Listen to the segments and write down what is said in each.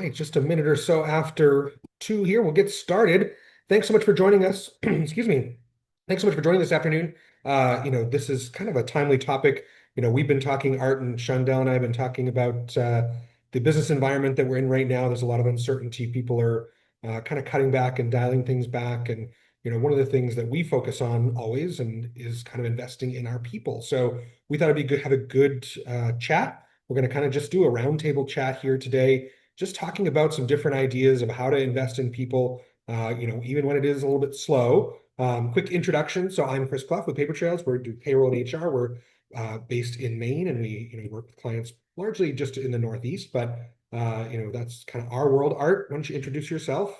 right, just a minute or so after 2 here. We'll get started. Thanks so much for joining us. Excuse me. Thanks so much for joining this afternoon. This is kind of a timely topic. We've been talking, Art and Shundell and I have been talking about the business environment that we're in right now. There's a lot of uncertainty. People are kind of cutting back and dialing things back. And, one of the things that we focus on always and is kind of investing in our people. So we thought it'd be good, have a good chat. We're going to kind of just do a roundtable chat here today, just talking about some different ideas of how to invest in people, even when it is a little bit slow. Quick introduction. So I'm Chris Clough with Paper Trails. We do payroll and HR. We're based in Maine, and we work with clients largely just in the Northeast, but that's kind of our world. Art, why don't you introduce yourself?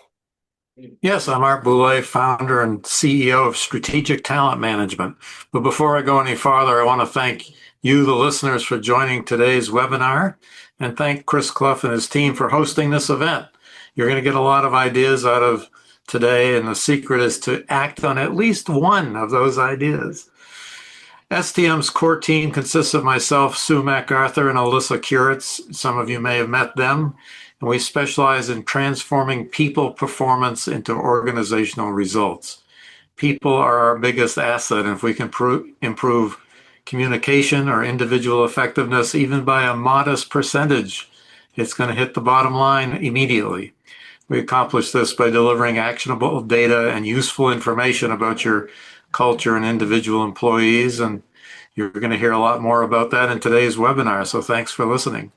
Yes, I'm Art Boulay, founder and CEO of Strategic Talent Management. But before I go any farther, I want to thank you, the listeners, for joining today's webinar, and thank Chris Clough and his team for hosting this event. You're going to get a lot of ideas out of today, and the secret is to act on at least one of those ideas. STM's core team consists of myself, Sue MacArthur, and Alyssa Curitz. Some of you may have met them. And we specialize in transforming people performance into organizational results. People are our biggest asset, and if we can improve communication or individual effectiveness, even by a modest percentage, it's going to hit the bottom line immediately. We accomplish this by delivering actionable data and useful information about your culture and individual employees, and you're going to hear a lot more about that in today's webinar, so thanks for listening.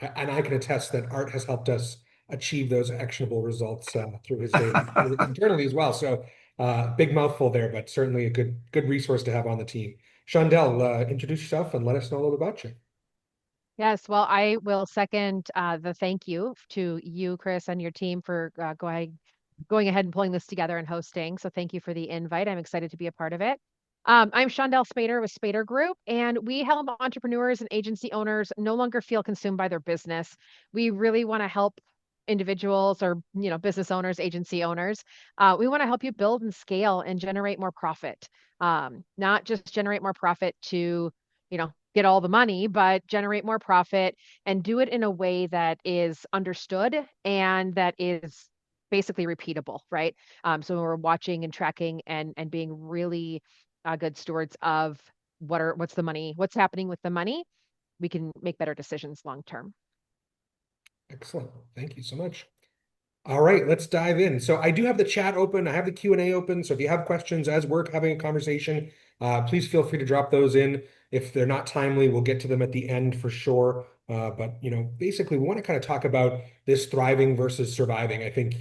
And I can attest that Art has helped us achieve those actionable results through his data internally as well. So big mouthful there, but certainly a good resource to have on the team. Shundell, introduce yourself and let us know a little about you. Yes, well, I will second the thank you to you, Chris, and your team for going ahead and pulling this together and hosting. So thank you for the invite. I'm excited to be a part of it. I'm Shondell Spader with Spader Group, and we help entrepreneurs and agency owners no longer feel consumed by their business. We really want to help individuals or business owners, agency owners. We want to help you build and scale and generate more profit. Not just generate more profit to get all the money, but generate more profit and do it in a way that is understood and that is basically repeatable, right? So we're watching and tracking and being really good stewards of what's the money, what's happening with the money. We can make better decisions long term. Excellent. Thank you so much. All right, let's dive in. So I do have the chat open. I have the Q&A open. So if you have questions as we're having a conversation, please feel free to drop those in. If they're not timely, we'll get to them at the end for sure. But basically, we want to kind of talk about this thriving versus surviving. I think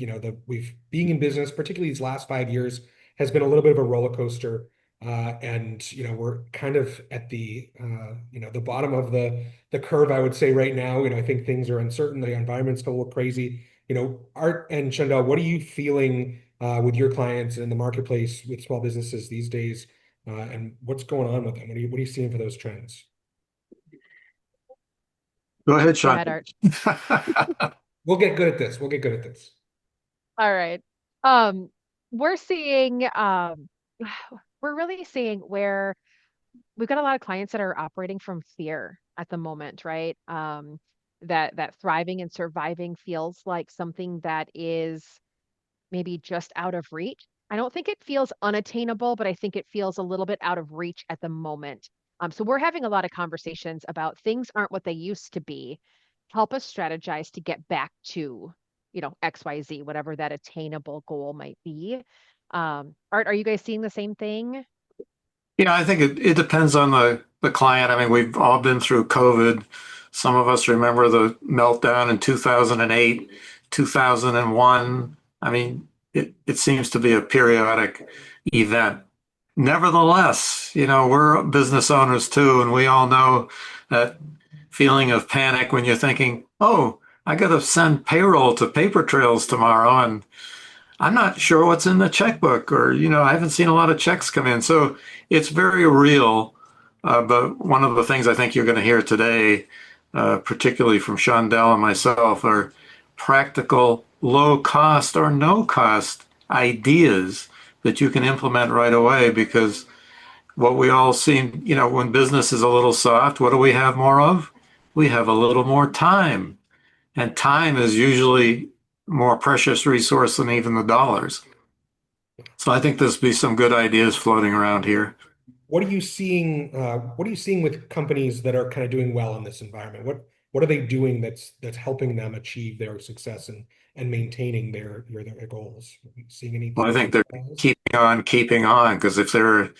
we've being in business, particularly these last 5 years, has been a little bit of a roller coaster. And we're kind of at the the bottom of the curve, I would say right now. I think things are uncertain. The environment's a little crazy. Art and Shundell, what are you feeling with your clients in the marketplace with small businesses these days, and what's going on with them? What are you seeing for those trends? Go ahead, Go Sean. ahead, Art. We'll get good at this. We'll get good at this. All right. We're seeing, we're really seeing where we've got a lot of clients that are operating from fear at the moment, right? That thriving and surviving feels like something that is maybe just out of reach. I don't think it feels unattainable, but I think it feels a little bit out of reach at the moment. So we're having a lot of conversations about things aren't what they used to be. Help us strategize to get back to, XYZ, whatever that attainable goal might be. Art, are you guys seeing the same thing? Yeah, I think it depends on the client. I mean, we've all been through COVID. Some of us remember the meltdown in 2008, 2001. I mean, it seems to be a periodic event. Nevertheless, we're business owners too, and we all know that feeling of panic when you're thinking, oh, I got to send payroll to Paper Trails tomorrow, and I'm not sure what's in the checkbook, or, I haven't seen a lot of checks come in. So it's very real. But one of the things I think you're going to hear today, particularly from Shondell and myself, are practical, low cost or no cost ideas that you can implement right away. Because what we all seem, when business is a little soft, what do we have more of? We have a little more time. And time is usually more precious resource than even the dollars. So I think there's be some good ideas floating around here. What are you seeing? What are you seeing with companies that are kind of doing well in this environment? What are they doing that's helping them achieve their success and maintaining their goals? Are you seeing Well, I anything think they're else? keeping on, because if they're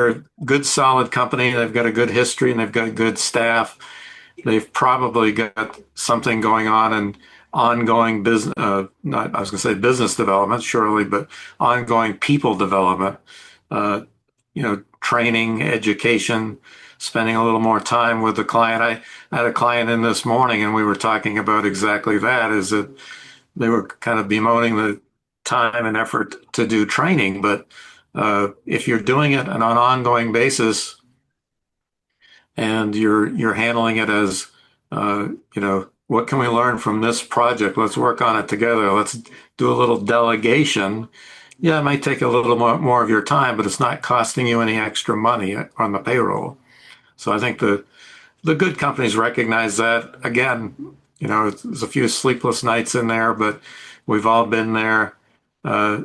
a good solid company, they've got a good history and they've got good staff, they've probably got something going on in ongoing business, not, I was going to say business development, surely, but ongoing people development, uh, training, education, spending a little more time with the client. I had a client in this morning and we were talking about exactly that, is that they were kind of bemoaning the time and effort to do training, but if you're doing it on an ongoing basis, and you're handling it as what can we learn from this project? Let's work on it together. Let's do a little delegation. Yeah, it might take a little more of your time, but it's not costing you any extra money on the payroll. So I think the good companies recognize that. Again, there's a few sleepless nights in there, but we've all been there. Uh,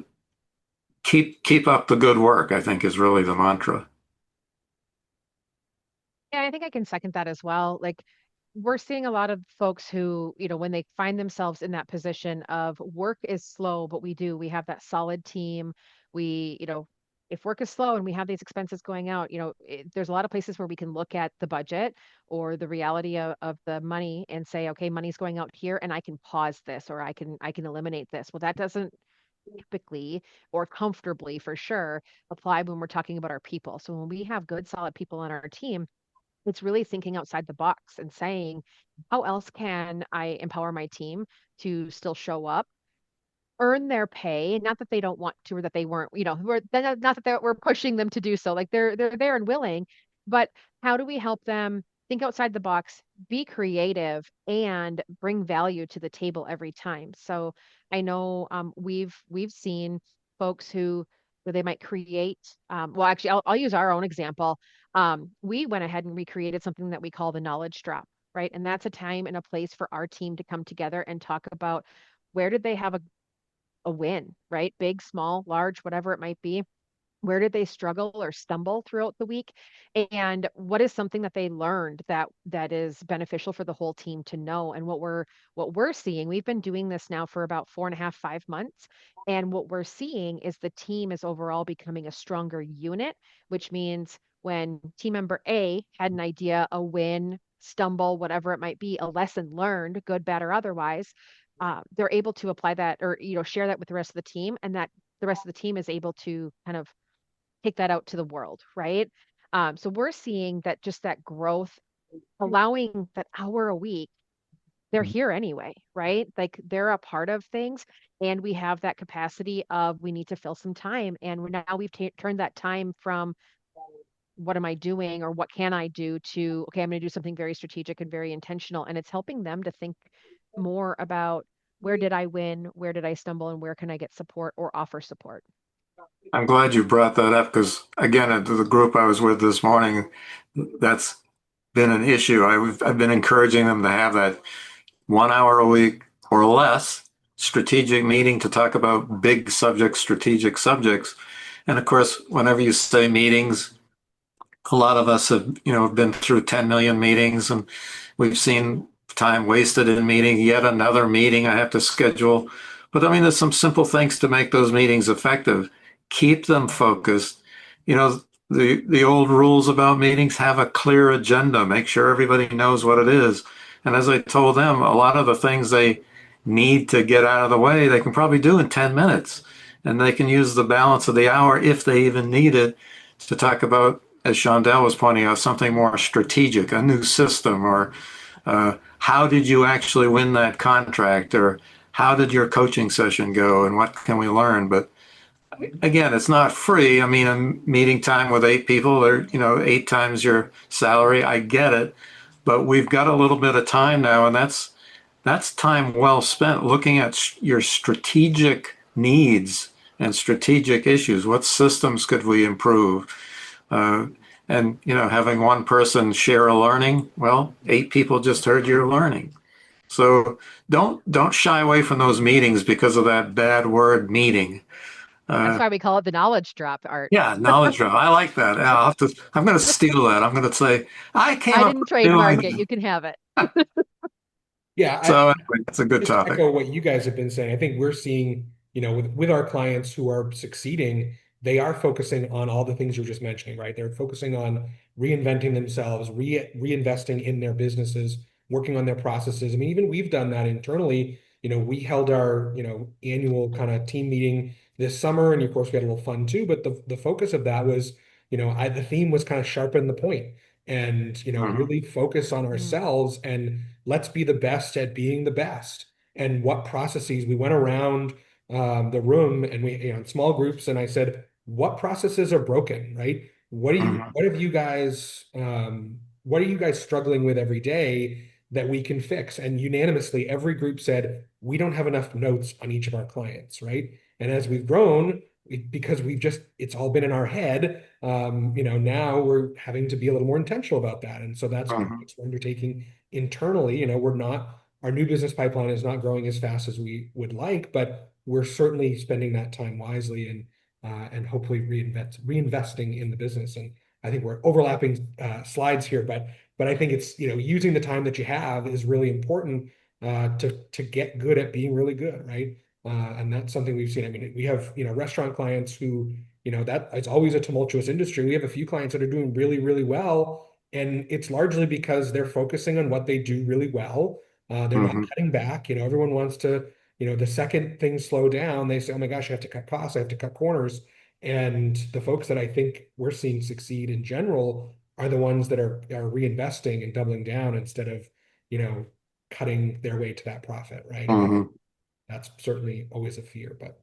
keep up the good work, I think, is really the mantra. Yeah, I think I can second that as well. Like we're seeing a lot of folks who, when they find themselves in that position of work is slow, but we have that solid team. If work is slow and we have these expenses going out, there's a lot of places where we can look at the budget or the reality of the money and say, okay, money's going out here and I can pause this or I can eliminate this. Well, that doesn't typically or comfortably for sure apply when we're talking about our people. So when we have good, solid people on our team, it's really thinking outside the box and saying, how else can I empower my team to still show up, earn their pay? Not that they don't want to or that they weren't, not that we're pushing them to do so. Like they're there and willing, but how do we help them think outside the box, be creative, and bring value to the table every time? So I know we've seen folks who they might create. Well, actually, I'll use our own example. We went ahead and recreated something that we call the knowledge drop, right? And that's a time and a place for our team to come together and talk about where did they have a win, right? Big, small, large, whatever it might be. Where did they struggle or stumble throughout the week? And what is something that they learned that is beneficial for the whole team to know? And what we're seeing, we've been doing this now for about 4.5, 5 months. And what we're seeing is the team is overall becoming a stronger unit, which means when team member A had an idea, a win, stumble, whatever it might be, a lesson learned, good, bad, or otherwise, they're able to apply that or share that with the rest of the team, and that the rest of the team is able to kind of take that out to the world, right? So we're seeing that just that growth, allowing that hour a week, they're here anyway, right? Like they're a part of things, and we have that capacity of we need to fill some time, and we've turned that time from what am I doing or what can I do to okay, I'm going to do something very strategic and very intentional, and it's helping them to think more about where did I win, where did I stumble, and where can I get support or offer support. I'm glad you brought that up because, again, at the group I was with this morning, that's been an issue. I've been encouraging them to have that 1 hour a week or less strategic meeting to talk about big subjects, strategic subjects. And of course, whenever you say meetings, a lot of us have been through 10 million meetings, and we've seen time wasted in meeting, yet another meeting I have to schedule. But I mean, there's some simple things to make those meetings effective. Keep them focused. The old rules about meetings: have a clear agenda, make sure everybody knows what it is. And as I told them, a lot of the things they need to get out of the way, they can probably do in 10 minutes. And they can use the balance of the hour, if they even need it, to talk about, as Shondell was pointing out, something more strategic, a new system, or how did you actually win that contract, or how did your coaching session go, and what can we learn? But again, it's not free. I mean, a meeting time with 8 people, or 8 times your salary. I get it, but we've got a little bit of time now, and that's time well spent looking at your strategic needs and strategic issues. What systems could we improve? Uh, and having one person share a learning, well, 8 people just heard your learning. So don't shy away from those meetings because of that bad word meeting. That's Uh, why we call it the knowledge drop, Art. yeah, knowledge drop. I like that. I'm going to steal that. I'm going to say I came I up didn't with a new trademark it. idea. You can have it. Yeah, So anyway, that's a good just to topic. echo what you guys have been saying, I think we're seeing, with our clients who are succeeding, they are focusing on all the things you were just mentioning, right? They're focusing on reinventing themselves, reinvesting in their businesses, working on their processes. I mean, even we've done that internally. We held our, annual kind of team meeting this summer, and of course we had a little fun too. But the focus of that was, the theme was kind of sharpen the point and, Mhm. really focus on Mm, ourselves and let's be the best at being the best. And what processes we went around the room and we, in small groups, and I said, what processes are broken, right? Mhm. What are you guys struggling with every day that we can fix? And unanimously, every group said, we don't have enough notes on each of our clients, right? And as we've grown, because it's all been in our head, now we're having to be a little more intentional about that. And so that's Mhm. projects we're undertaking internally. Our new business pipeline is not growing as fast as we would like, but we're certainly spending that time wisely and hopefully reinvesting in the business. And I think we're overlapping slides here, but I think it's, using the time that you have is really important to get good at being really good, right? And that's something we've seen. I mean, we have, restaurant clients who, that it's always a tumultuous industry. We have a few clients that are doing really, really well. And it's largely because they're focusing on what they do really well. They're not Mhm. cutting back. Everyone wants to, the second things slow down, they say, oh my gosh, I have to cut costs, I have to cut corners. And the folks that I think we're seeing succeed in general are the ones that are reinvesting and doubling down instead of, you know, cutting their way to that profit, right? And Mhm. that's certainly always a fear. But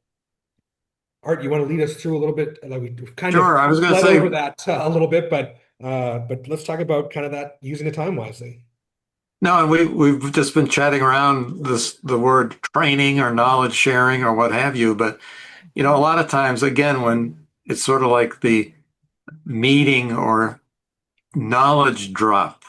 Art, you want to lead us through a little bit? Like we've kind of Sure. I was going to bled say, over that a little bit, but let's talk about kind of that using the time wisely. no, and we've just been chatting around the word training or knowledge sharing or what have you. But a lot of times, again, when it's sort of like the meeting or knowledge drop,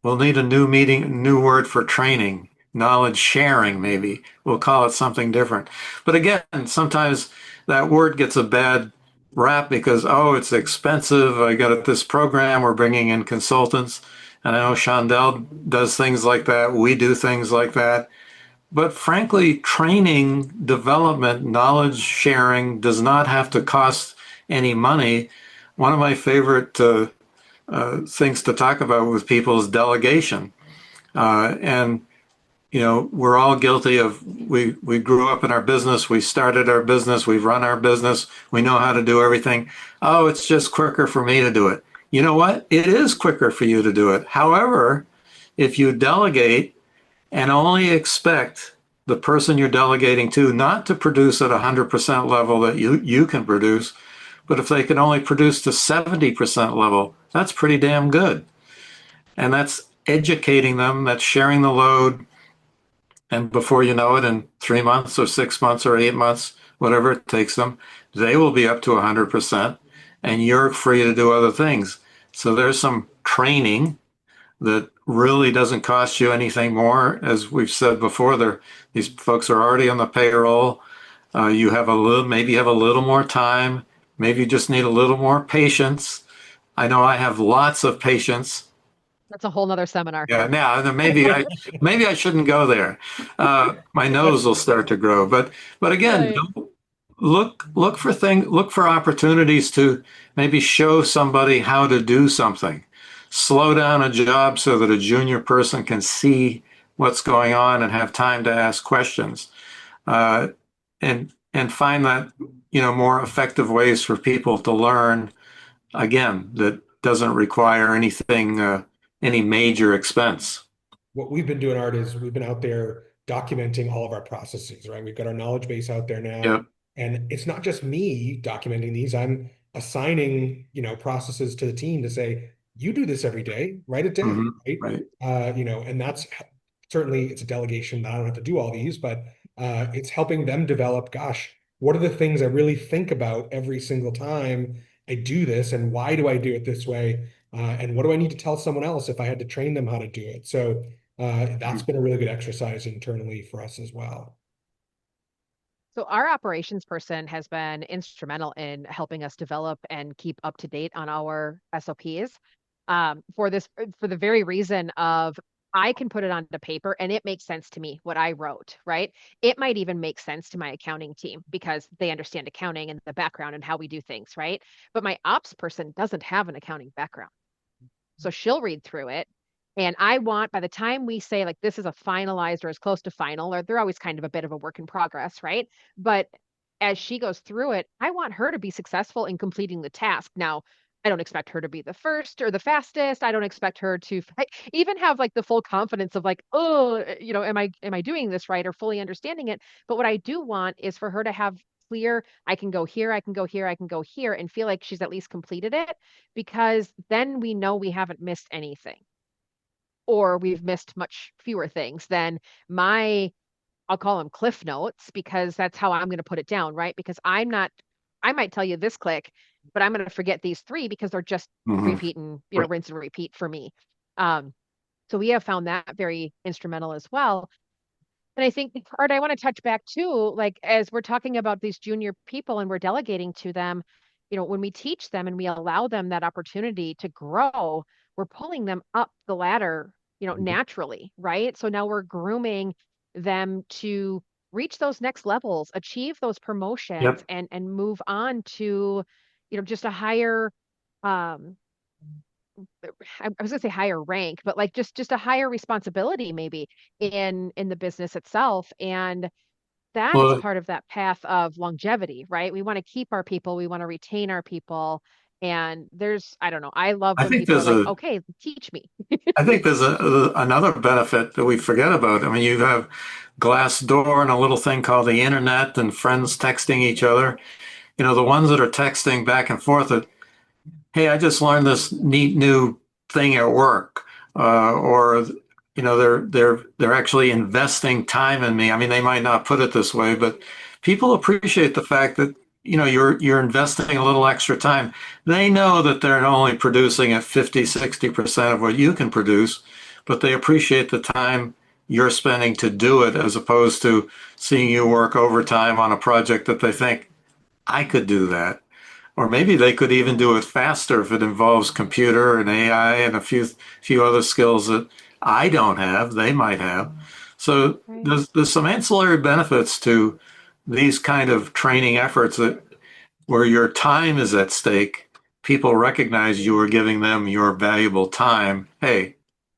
we'll need a new word for training, knowledge sharing, maybe. We'll call it something different. But again, sometimes that word gets a bad rap because, oh, it's expensive. I got this program, we're bringing in consultants. And I know Chandel does things like that. We do things like that. But frankly, training, development, knowledge sharing does not have to cost any money. One of my favorite things to talk about with people is delegation. And we're all guilty of we grew up in our business, we started our business, we've run our business, we know how to do everything. Oh, it's just quicker for me to do it. You know what? It is quicker for you to do it. However, if you delegate and only expect the person you're delegating to not to produce at 100% level that you can produce, but if they can only produce to 70% level, that's pretty damn good. And that's educating them, that's sharing the load. And before you know it, in 3 months or 6 months or 8 months, whatever it takes them, they will be up to 100%, and you're free to do other things. So there's some training that really doesn't cost you anything more. As we've said before, these folks are already on the payroll. You have maybe you have a little more time. Maybe you just need a little more patience. I know I have lots of patience. That's a whole nother seminar. Yeah, now then maybe I shouldn't go there. My nose will start to grow. But again, Right. look for opportunities to maybe show somebody how to do something. Slow down a job so that a junior person can see what's going on and have time to ask questions. Uh, and find that more effective ways for people to learn, again, that doesn't require anything any major expense. What we've been doing, Art, is we've been out there documenting all of our processes, right? We've got our knowledge base out there now. Yep. And it's not just me documenting these. I'm assigning, processes to the team to say, you do this every day, write it down, Hmm. right? Right. And that's certainly it's a delegation that I don't have to do all these, but it's helping them develop, gosh, what are the things I really think about every single time I do this, and why do I do it this way? And what do I need to tell someone else if I had to train them how to do it? So That's been a really good exercise internally for us as well. So our operations person has been instrumental in helping us develop and keep up to date on our SOPs. For the very reason of I can put it onto paper and it makes sense to me what I wrote, right? It might even make sense to my accounting team because they understand accounting and the background and how we do things, right? But my ops person doesn't have an accounting background. So she'll read through it. And I want, by the time we say like this is a finalized or as close to final, or they're always kind of a bit of a work in progress, right? But as she goes through it, I want her to be successful in completing the task. Now, I don't expect her to be the first or the fastest. I don't expect her to even have like the full confidence of like, oh, am I doing this right or fully understanding it? But what I do want is for her to have clear, I can go here, I can go here, I can go here, and feel like she's at least completed it because then we know we haven't missed anything or we've missed much fewer things than my, I'll call them cliff notes because that's how I'm going to put it down, right? Because I'm not, I might tell you this click, but I'm going to forget these three because they're just Mhm. repeat and, rinse and repeat for me. Um, so we have found that very instrumental as well. And I think, Art, I want to touch back too, like as we're talking about these junior people and we're delegating to them, when we teach them and we allow them that opportunity to grow, we're pulling them up the ladder, naturally, right? So now we're grooming them to reach those next levels, achieve those promotions Yep. and move on to, just a higher um I was gonna say higher rank, but like just a higher responsibility maybe in the business itself. And that is Well, part of that path of longevity, right? We want to keep our people, we want to retain our people. And I don't know, I love I when think people are there's like, a okay, teach me. I think there's another benefit that we forget about. I mean, you have Glassdoor and a little thing called the internet and friends texting each other. The ones that are texting back and forth that, hey, I just learned this neat new thing at work, or they're actually investing time in me. I mean, they might not put it this way, but people appreciate the fact that you're investing a little extra time. They know that they're only producing at 50, 60% of what you can produce, but they appreciate the time you're spending to do it as opposed to seeing you work overtime on a project that they think I could do that. Or maybe they could even do it faster if it involves computer and AI and a few other skills that I don't have, they might have. So Right. there's some ancillary benefits to these kind of training efforts that where your time is at stake, people recognize you are giving them your valuable time. Hey,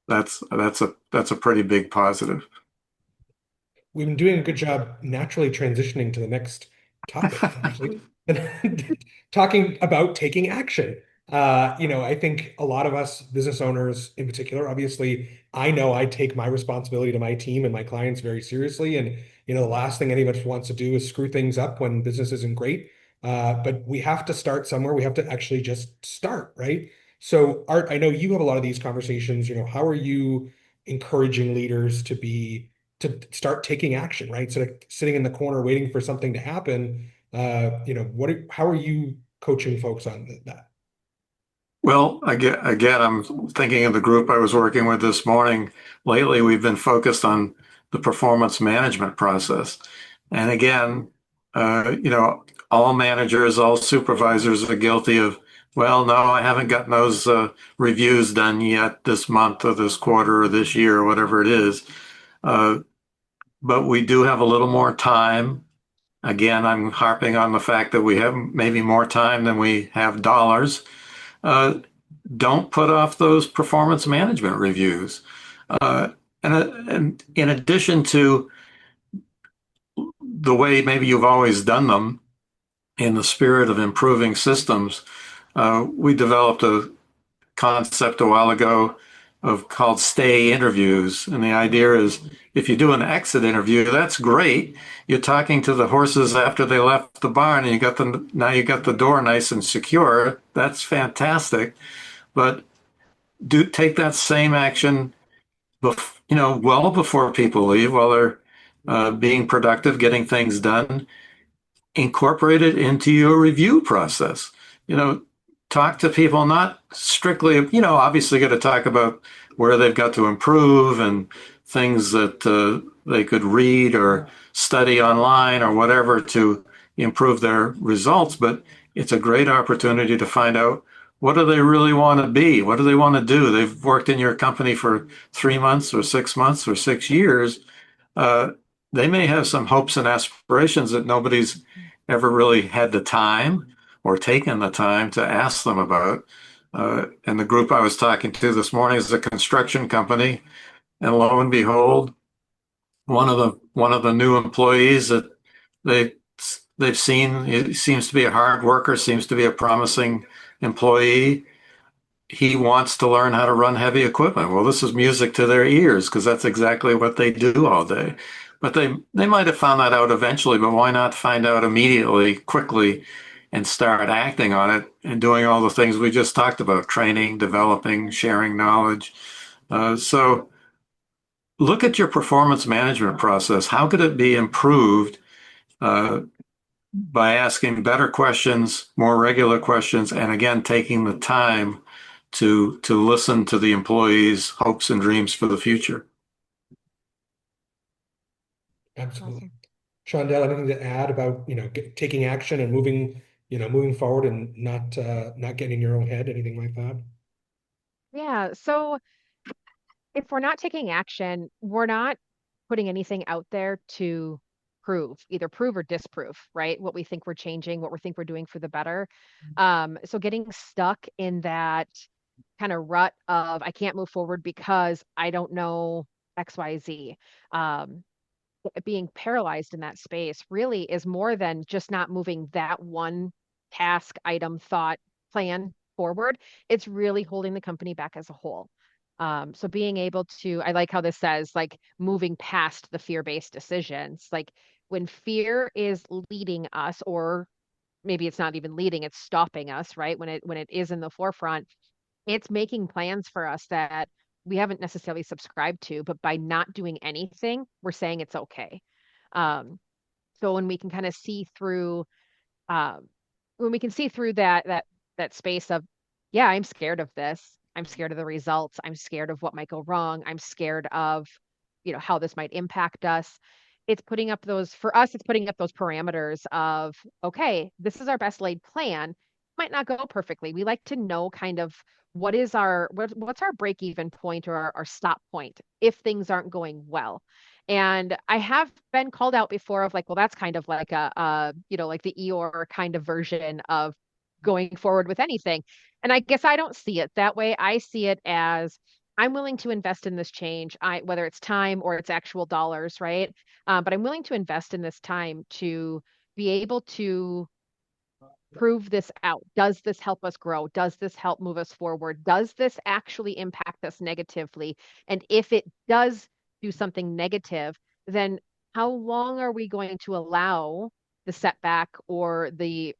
that's a pretty big positive. We've been doing a good job naturally transitioning to the next topic, actually, talking about taking action. I think a lot of us business owners in particular, obviously, I know I take my responsibility to my team and my clients very seriously. And, the last thing any of us wants to do is screw things up when business isn't great. But we have to start somewhere. We have to actually just start, right? So, Art, I know you have a lot of these conversations. How are you encouraging leaders to start taking action, right? So like sitting in the corner waiting for something to happen. How are you coaching folks on that? Well, again, I'm thinking of the group I was working with this morning. Lately, we've been focused on the performance management process. And again, all managers, all supervisors are guilty of, well, no, I haven't gotten those reviews done yet this month or this quarter or this year or whatever it is. Uh, but we do have a little more time. Again, I'm harping on the fact that we have maybe more time than we have dollars. Uh, don't put off those performance management reviews. Uh, and in addition to the way maybe you've always done them, in the spirit of improving systems, we developed a concept a while ago of called stay interviews. And the idea is if you do an exit interview, that's great. You're talking to the horses after they left the barn and now you got the door nice and secure. That's fantastic. But do take that same action, well before people leave, while they're being productive, getting things done. Incorporate it into your review process. You know, talk to people, not strictly, obviously got to talk about where they've got to improve and things that they could read or study online or whatever to improve their results. But it's a great opportunity to find out what do they really want to be? What do they want to do? They've worked in your company for 3 months or 6 months or 6 years. Uh, they may have some hopes and aspirations that nobody's ever really had the time or taken the time to ask them about. And the group I was talking to this morning is a construction company, and lo and behold, one of the new employees that they they've seen, he seems to be a hard worker, seems to be a promising employee. He wants to learn how to run heavy equipment. Well, this is music to their ears because that's exactly what they do all day. But they might have found that out eventually, but why not find out immediately, quickly, and start acting on it and doing all the things we just talked about, training, developing, sharing knowledge. So look at your performance management process. How could it be improved uh, by asking better questions, more regular questions, and again, taking the time to listen to the employees' hopes and dreams for the future. Absolutely. Awesome. Shondell, anything to add about, taking action and moving forward and not getting in your own head, anything like that? Yeah. So if we're not taking action, we're not putting anything out there to either prove or disprove, right? What we think we're changing, what we think we're doing for the better. So getting stuck in that kind of rut of I can't move forward because I don't know XYZ. Um, Being paralyzed in that space really is more than just not moving that one task, item, thought, plan forward. It's really holding the company back as a whole. So being able to, I like how this says, like moving past the fear-based decisions, like when fear is leading us, or maybe it's not even leading, it's stopping us, right? When it is in the forefront, it's making plans for us that we haven't necessarily subscribed to, but by not doing anything, we're saying it's okay. Um, so when we can kind of see through, um, when we can see through that space of, yeah, I'm scared of this. I'm scared of the results. I'm scared of what might go wrong. I'm scared of, how this might impact us. It's putting up those, for us, it's putting up those parameters of, okay, this is our best laid plan. Might not go perfectly. We like to know kind of what's our break even point or our stop point if things aren't going well. And I have been called out before of like, well, that's kind of like like the Eeyore kind of version of going forward with anything. And I guess I don't see it that way. I see it as I'm willing to invest in this change, whether it's time or it's actual dollars, right? But I'm willing to invest in this time to be able to prove this out. Does this help us grow? Does this help move us forward? Does this actually impact us negatively? And if it does do something negative, then how long are we going to allow the setback or the,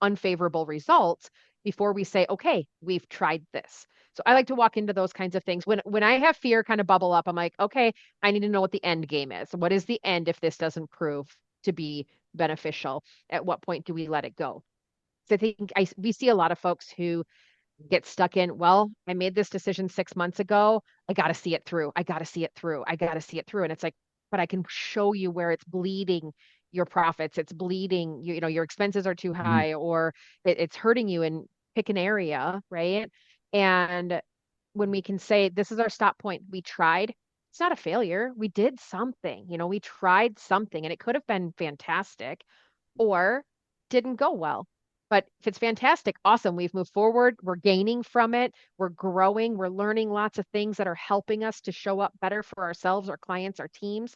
unfavorable results before we say, okay, we've tried this? So I like to walk into those kinds of things. When I have fear kind of bubble up, I'm like, okay, I need to know what the end game is. What is the end if this doesn't prove to be beneficial? At what point do we let it go? So I think we see a lot of folks who get stuck in, well, I made this decision 6 months ago. I got to see it through. I got to see it through. I got to see it through. And it's like, but I can show you where it's bleeding your profits. It's bleeding, your expenses are too high or it's hurting you in pick an area, right? And when we can say, this is our stop point, we tried, it's not a failure. We did something, we tried something and it could have been fantastic or didn't go well. But if it's fantastic, awesome. We've moved forward. We're gaining from it. We're growing. We're learning lots of things that are helping us to show up better for ourselves, our clients, our teams.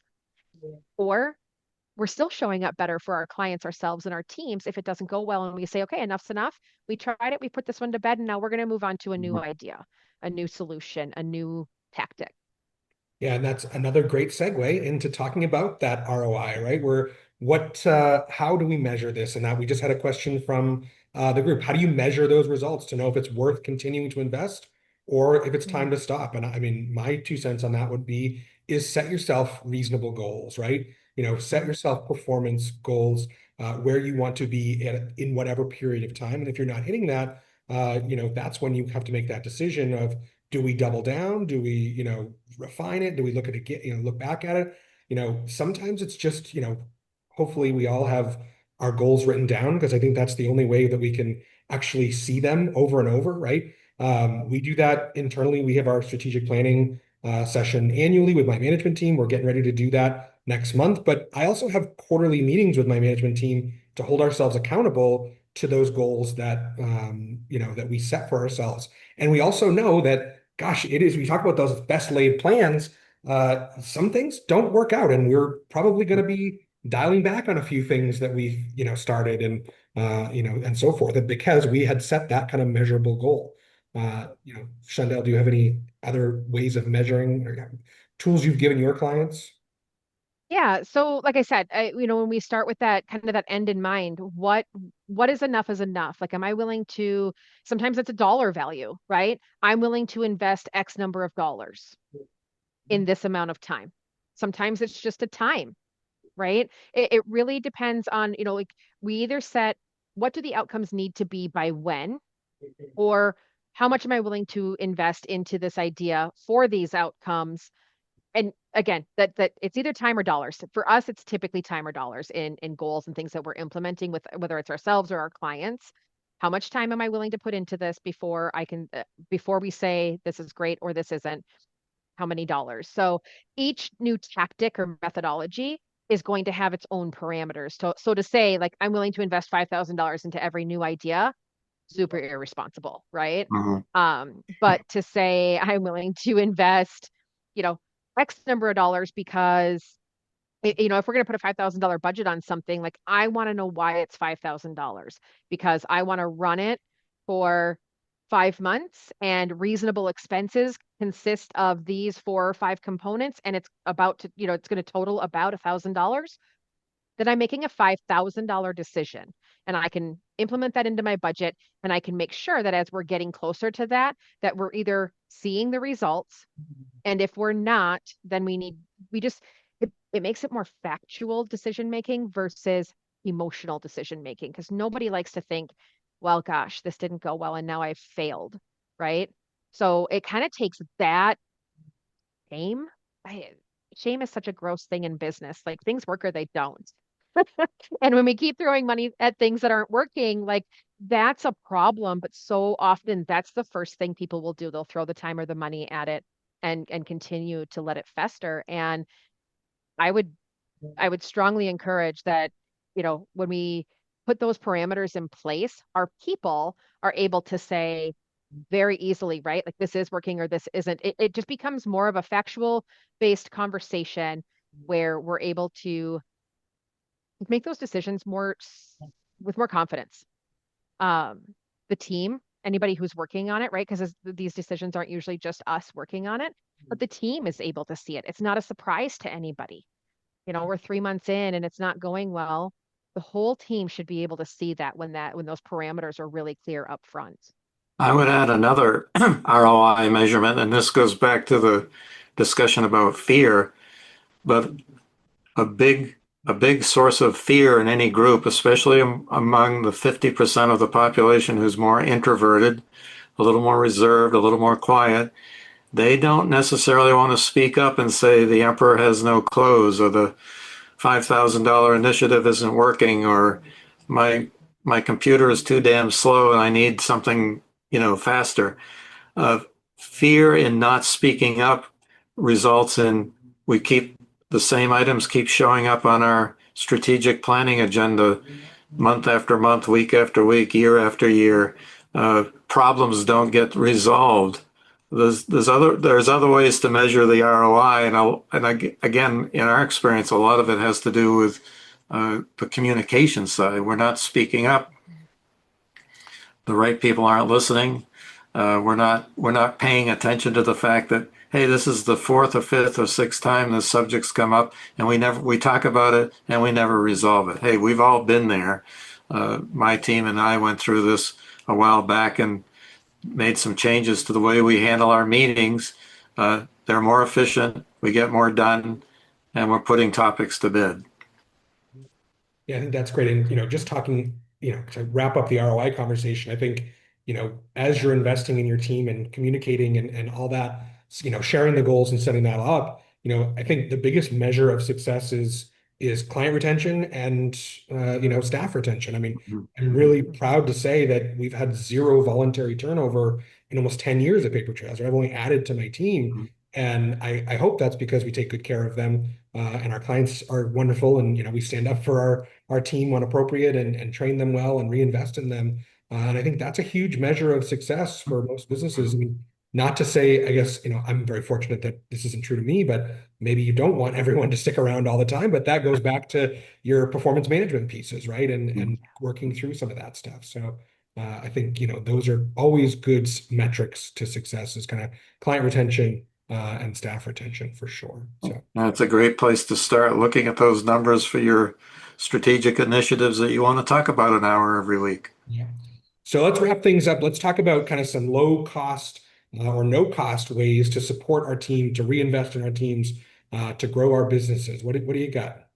Or we're still showing up better for our clients, ourselves, and our teams if it doesn't go well. And we say, okay, enough's enough. We tried it. We put this one to bed. And now we're going to move on to a new idea, a new solution, a new tactic. Yeah, and that's another great segue into talking about that ROI, right? How do we measure this? And that we just had a question from the group. How do you measure those results to know if it's worth continuing to invest or if it's time Mm, to stop? And I mean, my 2 cents on that would be is set yourself reasonable goals, right? Set mhm. yourself performance goals where you want to be in whatever period of time. And if you're not hitting that, that's when you have to make that decision of, do we double down? Do we, refine it? Do we look at it, look back at it? Sometimes it's just, hopefully we all have our goals written down, because I think that's the only way that we can actually see them over and over, right? We do that internally. We have our strategic planning session annually with my management team. We're getting ready to do that next month, but I also have quarterly meetings with my management team to hold ourselves accountable to those goals that that we set for ourselves. And we also know that, gosh, we talk about those best laid plans. Some things don't work out, and we're probably going to be dialing back on a few things that we started, and and so forth, and because we had set that kind of measurable goal. Chandel, do you have any other ways of measuring, or tools you've given your clients? Yeah. So like I said, when we start with that kind of that end in mind, what is enough? Like, am I willing to, sometimes it's a dollar value, right? I'm willing to invest X number of dollars in this amount of time. Sometimes it's just a time, right? It really depends on, like, we either set what do the outcomes need to be by when, or how much am I willing to invest into this idea for these outcomes? And again, that it's either time or dollars. For us, it's typically time or dollars in goals and things that we're implementing, with whether it's ourselves or our clients. How much time am I willing to put into this before before we say this is great or this isn't? How many dollars? So each new tactic or methodology is going to have its own parameters. So to say, like, I'm willing to invest $5,000 into every new idea, super irresponsible, right? Mhm. But to say I'm willing to invest, you know, X number of dollars because if we're going to put a $5,000 budget on something, like, I want to know why it's $5,000, because I want to run it for 5 months, and reasonable expenses consist of these 4 or 5 components, and it's going to total about $1,000. Then I'm making a $5,000 decision, and I can implement that into my budget, and I can make sure that as we're getting closer to that, that we're either seeing the results, and if we're not, then we just, it makes it more factual decision making versus emotional decision making, because nobody likes to think, well, gosh, this didn't go well and now I've failed, right? So it kind of takes that shame. I, Shame is such a gross thing in business. Like, things work or they don't. And when we keep throwing money at things that aren't working, like, that's a problem. But so often that's the first thing people will do. They'll throw the time or the money at it and continue to let it fester. And I would I would strongly encourage that, when we put those parameters in place, our people are able to say very easily, right? Like, this is working or this isn't. It just becomes more of a factual based conversation where we're able to make those decisions with more confidence. Um, the team, anybody who's working on it, right? Because these decisions aren't usually just us working on it, but the team is able to see it. It's not a surprise to anybody. We're 3 months in and it's not going well. The whole team should be able to see that when those parameters are really clear up front. I would add another ROI measurement, and this goes back to the discussion about fear, but a big a big source of fear in any group, especially among the 50% of the population who's more introverted, a little more reserved, a little more quiet. They don't necessarily want to speak up and say the emperor has no clothes, or the $5,000 initiative isn't working, or my my computer is too damn slow and I need something, faster. Uh, Fear in not speaking up results in we keep the same items keep showing up on our strategic planning agenda month after month, week after week, year after year. Problems don't get resolved. There's other ways to measure the ROI, again, in our experience, a lot of it has to do with the communication side. We're not speaking up. The right people aren't listening. We're not paying attention to the fact that, hey, this is the fourth or fifth or sixth time this subject's come up, and we talk about it and we never resolve it. Hey, we've all been there. My team and I went through this a while back and made some changes to the way we handle our meetings. They're more efficient, we get more done, and we're putting topics to bed. Yeah, I think that's great. And just talking, to wrap up the ROI conversation, I think as you're investing in your team and communicating and all that, sharing the goals and setting that up, I think the biggest measure of success is client retention and staff retention. I mean, I'm really proud to say that we've had zero voluntary turnover in almost 10 years at Paper Trails. I've only added to my team. And I hope that's because we take good care of them, and our clients are wonderful, and we stand up for our team when appropriate and train them well and reinvest in them. And I think that's a huge measure of success for most businesses. I mean, not to say, I guess, I'm very fortunate that this isn't true to me, but maybe you don't want everyone to stick around all the time, but that goes back to your performance management pieces, right? And working through some of that stuff. So I think, those are always good metrics to success, is kind of client retention, and staff retention for sure. So That's a great place to start looking at those numbers for your strategic initiatives that you want to talk about an hour every week. yeah. So let's wrap things up. Let's talk about kind of some low cost, or no cost ways to support our team, to reinvest in our teams, to grow our businesses. What do you got?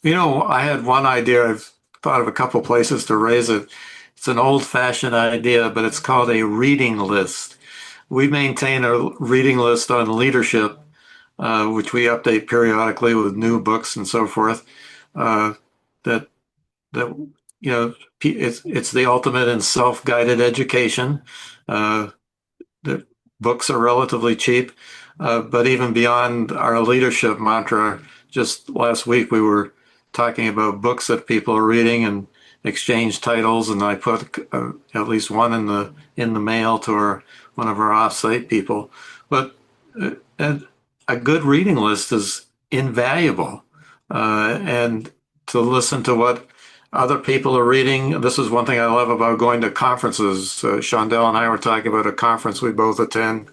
I had one idea. I've thought of a couple places to raise it. It's an old-fashioned idea, but it's called a reading list. We maintain a reading list on leadership, which we update periodically with new books and so forth. That that it's the ultimate in self-guided education. The books are relatively cheap, but even beyond our leadership mantra, just last week we were talking about books that people are reading and exchange titles, and I put at least one in the mail to one of our offsite people. But and a good reading list is invaluable, and to listen to what other people are reading. This is one thing I love about going to conferences. Shondell and I were talking about a conference we both attend,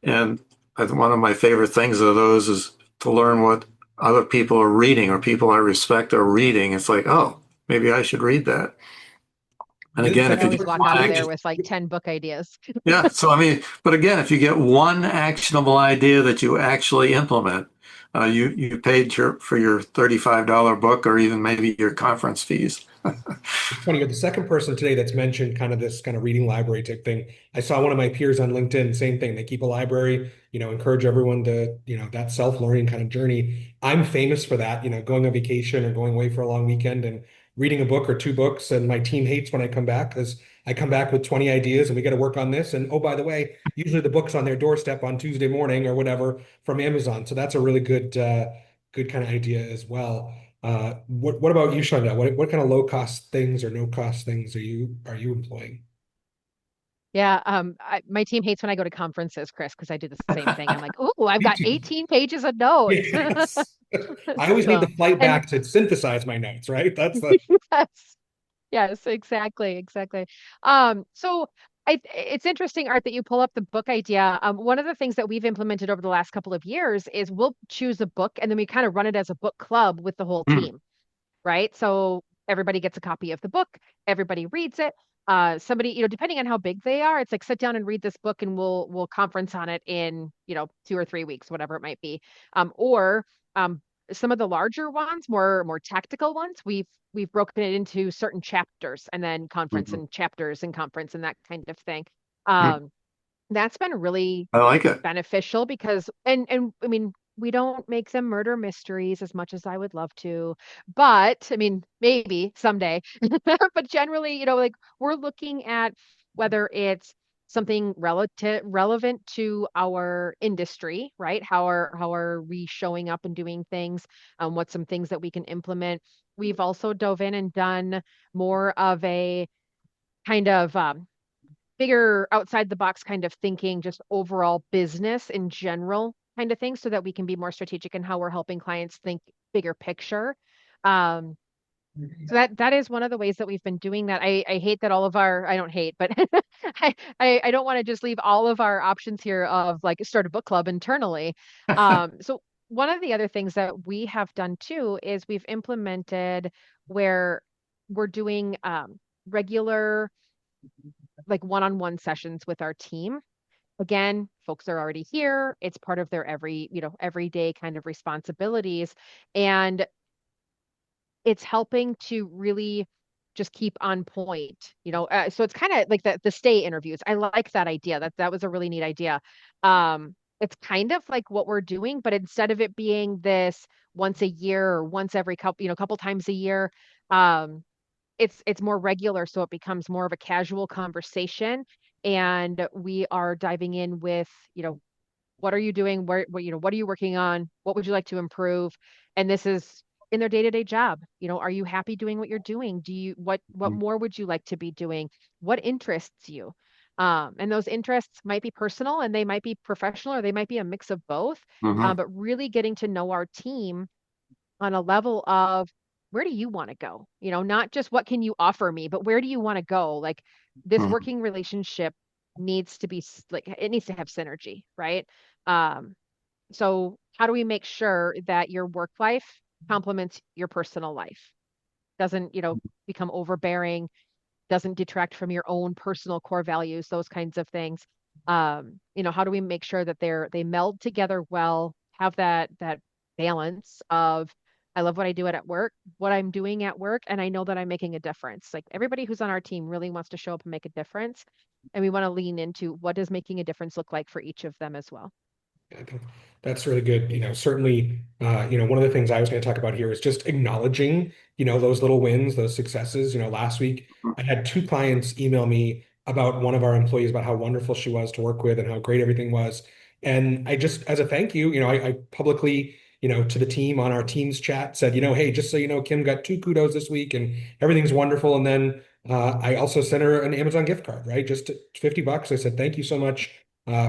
and one of my favorite things of those is to learn what other people are reading or people I respect are reading. It's like, oh, maybe I should read that. And You're the again, I if you second always get person walk one out of today there to with like 10 book ideas. yeah, so I mean, but again, if you get one actionable idea that you actually implement, you paid for your $35 book or even maybe your conference fees. It's funny, you're the second person today that's mentioned kind of this kind of reading library type thing. I saw one of my peers on LinkedIn, same thing. They keep a library, encourage everyone to, that self-learning kind of journey. I'm famous for that, going on vacation or going away for a long weekend and reading a book or two books. And my team hates when I come back because I come back with 20 ideas and we got to work on this. And oh, by the way, usually the book's on their doorstep on Tuesday morning or whatever from Amazon. So that's a really good kind of idea as well. What about you, Shonda? What kind of low cost things or no cost things are you employing? Yeah, my team hates when I go to conferences, Chris, because I do the same thing. I'm like, oh, I've Me got too. 18 pages of notes. Yes. I always need the So, flight and back to synthesize my notes, right? That's the yes, yes, exactly, exactly. So it's interesting, Art, that you pull up the book idea. One of the things that we've implemented over the last couple of years is we'll choose a book and then we kind of run it as a book club with the whole Hmm. team, right? So everybody gets a copy of the book, everybody reads it. Somebody, depending on how big they are, it's like sit down and read this book and we'll conference on it in, 2 or 3 weeks, whatever it might be. Or some of the larger ones, more tactical ones, we've broken it into certain chapters and then conference Mhm. and chapters and conference and that kind of thing. Hmm. Um, that's been really I like it. beneficial because and I mean we don't make them murder mysteries as much as I would love to, but I mean maybe someday. But generally, like we're looking at whether it's something relevant to our industry, right? How are we showing up and doing things? What's some things that we can implement? We've also dove in and done more of a kind of bigger outside the box kind of thinking, just overall business in general kind of thing, so that we can be more strategic in how we're helping clients think bigger picture. Um, so that is one of the ways that we've been doing that. I hate that all of our I don't hate, but I don't want to just leave all of our options here of like start a book club internally. So one of the other things that we have done too is we've implemented where we're doing regular like one-on-one sessions with our team. Again, folks are already here. It's part of their everyday kind of responsibilities. And it's helping to really just keep on point, so it's kind of like the stay interviews. I like that idea. That was a really neat idea. It's kind of like what we're doing, but instead of it being this once a year or once every couple times a year, um, it's more regular, so it becomes more of a casual conversation, and we are diving in with, what are you doing? What are you working on? What would you like to improve? And this is in their day-to-day job. Are you happy doing what you're doing? What more would you like to be doing? What interests you? And those interests might be personal and they might be professional or they might be a mix of both. Hmm. But really getting to know our team on a level of where do you want to go? Not just what can you offer me, but where do you want to go? Like this Hmm. working relationship needs to be like it needs to have synergy, right? Um, so how do we make sure that your work life complements your personal life? Doesn't, become overbearing, doesn't detract from your own personal core values, those kinds of things. How do we make sure that they meld together well, have that balance of I love what I do at work, what I'm doing at work, and I know that I'm making a difference. Like everybody who's on our team really wants to show up and make a difference. And we want to lean into what does making a difference look like for each of them as well. I think that's really good. Certainly, one of the things I was going to talk about here is just acknowledging, those little wins, those successes. Last week I had two clients email me about one of our employees, about how wonderful she was to work with and how great everything was. And I just, as a thank you, I publicly, to the team on our team's chat said, hey, just so you know, Kim got two kudos this week and everything's wonderful. And then I also sent her an Amazon gift card, right? Just $50. I said, thank you so much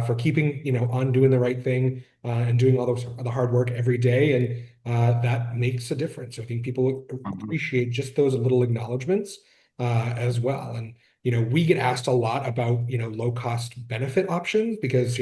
for keeping, on doing the right thing and doing all the hard work every day. And that makes a difference. I think people Hmm. appreciate just those little acknowledgments as well. And, we get asked a lot about, low cost benefit options because,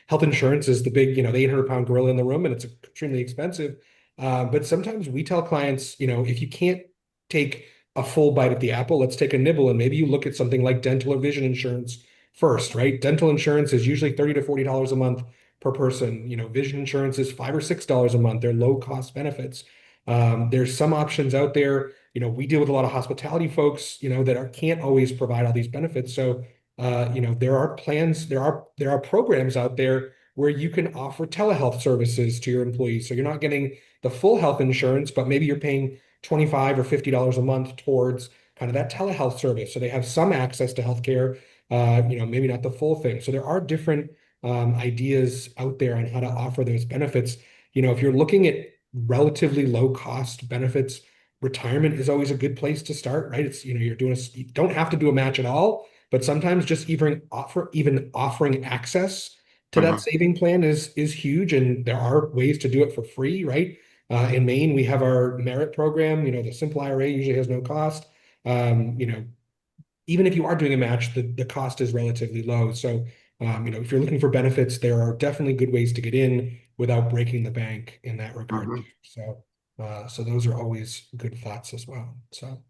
health insurance is the big, the 800-pound gorilla in the room and it's extremely expensive. But sometimes we tell clients, if you can't take a full bite at the apple, let's take a nibble and maybe you look at something like dental or vision insurance first, right? Dental insurance is usually $30 to $40 a month per person. Vision insurance is $5 or $6 a month. They're low cost benefits. There's some options out there. We deal with a lot of hospitality folks, that can't always provide all these benefits. So, there are plans, there are programs out there where you can offer telehealth services to your employees. So you're not getting the full health insurance, but maybe you're paying $25 or $50 a month towards kind of that telehealth service. So they have some access to healthcare, maybe not the full thing. So there are different ideas out there on how to offer those benefits. If you're looking at relatively low cost benefits, retirement is always a good place to start, right? It's, you don't have to do a match at all, but sometimes just even offering access to that Hmm. saving plan is huge. And there are ways to do it for free, right? In Maine, we have our merit program. The simple IRA usually has no cost. Um, you know, Even if you are doing a match, the cost is relatively low. So, if you're looking for benefits, there are definitely good ways to get in without breaking the bank in that regard. Hmm. So those are always good thoughts as well. So,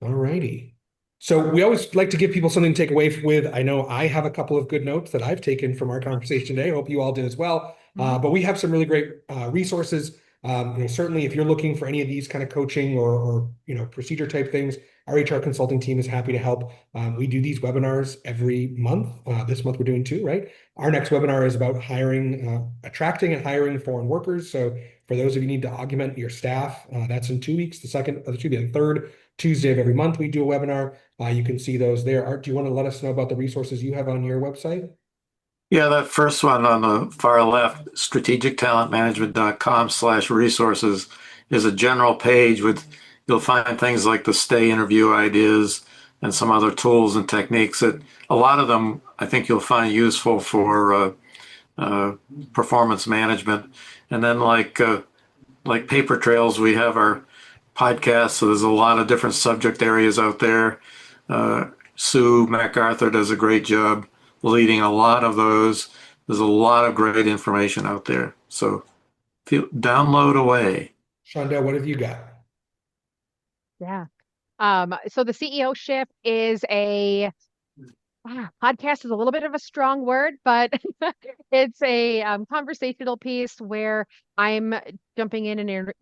all righty. So we always like to give people something to take away with. I know I have a couple of good notes that I've taken from our conversation today. I hope you all did as well. Mhm. But we have some really great resources. Certainly, if you're looking for any of these kind of coaching or procedure type things, our HR consulting team is happy to help. We do these webinars every month. This month we're doing two, right? Our next webinar is about attracting and hiring foreign workers. So for those of you who need to augment your staff, that's in 2 weeks. The third Tuesday of every month we do a webinar. You can see those there. Art, do you want to let us know about the resources you have on your website? Yeah, that first one on the far left, strategictalentmanagement.com/resources, is a general page with, you'll find things like the stay interview ideas and some other tools and techniques that a lot of them I think you'll find useful for uh, performance management. And then like paper trails, we have our podcast. So there's a lot of different subject areas out there. Uh, Sue MacArthur does a great job leading a lot of those. There's a lot of great information out there. So download away. Shondell, what have you got? Yeah. So the CEO shift is podcast is a little bit of a strong word, but it's a conversational piece where I'm jumping in and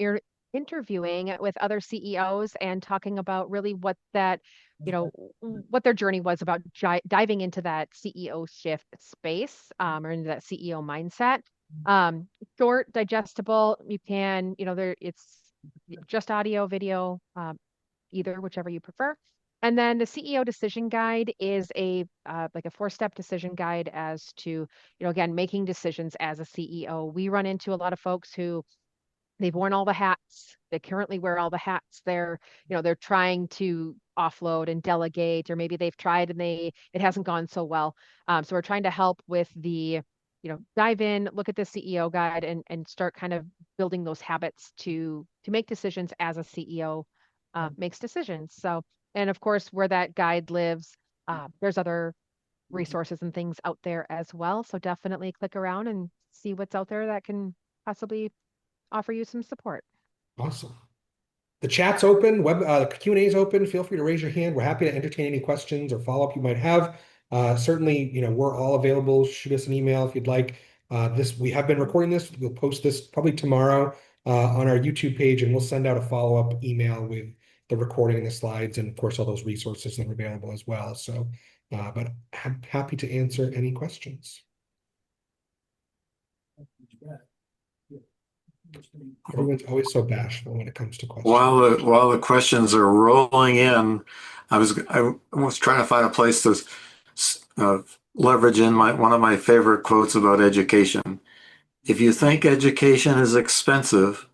interviewing with other CEOs and talking about really what that, what their journey was about diving into that CEO shift space, or into that CEO mindset. Um, Short, digestible. You can, it's just audio, video, either, whichever you prefer. And then the CEO decision guide is a like a four-step decision guide as to, again, making decisions as a CEO. We run into a lot of folks who they've worn all the hats. They currently wear all the hats. They're trying to offload and delegate, or maybe they've tried and it hasn't gone so well. So we're trying to help with dive in, look at the CEO guide, and start kind of building those habits to make decisions as a CEO makes decisions. So, and of course, where that guide lives, there's other resources and things out there as well. So definitely click around and see what's out there that can possibly offer you some support. Awesome. The chat's open, the Q&A is open. Feel free to raise your hand. We're happy to entertain any questions or follow-up you might have. Certainly, we're all available. Shoot us an email if you'd like. We have been recording this. We'll post this probably tomorrow on our YouTube page, and we'll send out a follow-up email with the recording and the slides, and of course, all those resources that are available as well. So, but I'm happy to answer any questions. Everyone's always so bashful when it comes to questions. While the questions are rolling in, I was trying to find a place to leverage in one of my favorite quotes about education. If you think education is expensive,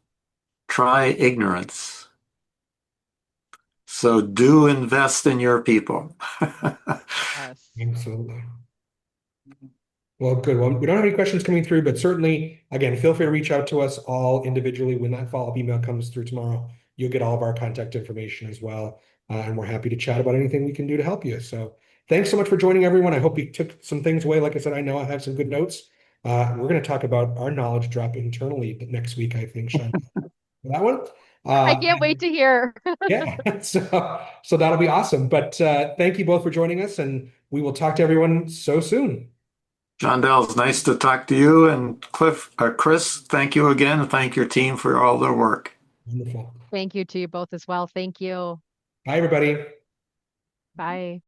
try ignorance. So do invest in your people. Yes. Absolutely. Well, good. Well, we don't have any questions coming through, but certainly, again, feel free to reach out to us all individually when that follow-up email comes through tomorrow. You'll get all of our contact information as well. And we're happy to chat about anything we can do to help you. So thanks so much for joining, everyone. I hope you took some things away. Like I said, I know I have some good notes. We're going to talk about our knowledge drop internally next week, I think, Sean. That one? I can't wait to hear. Yeah, so that'll be awesome. But thank you both for joining us, and we will talk to everyone so soon. John Dell, it's nice to talk to you. And Chris, thank you again. Thank your team for all their work. Wonderful. Thank you to you both as well. Thank you. Bye, everybody. Bye.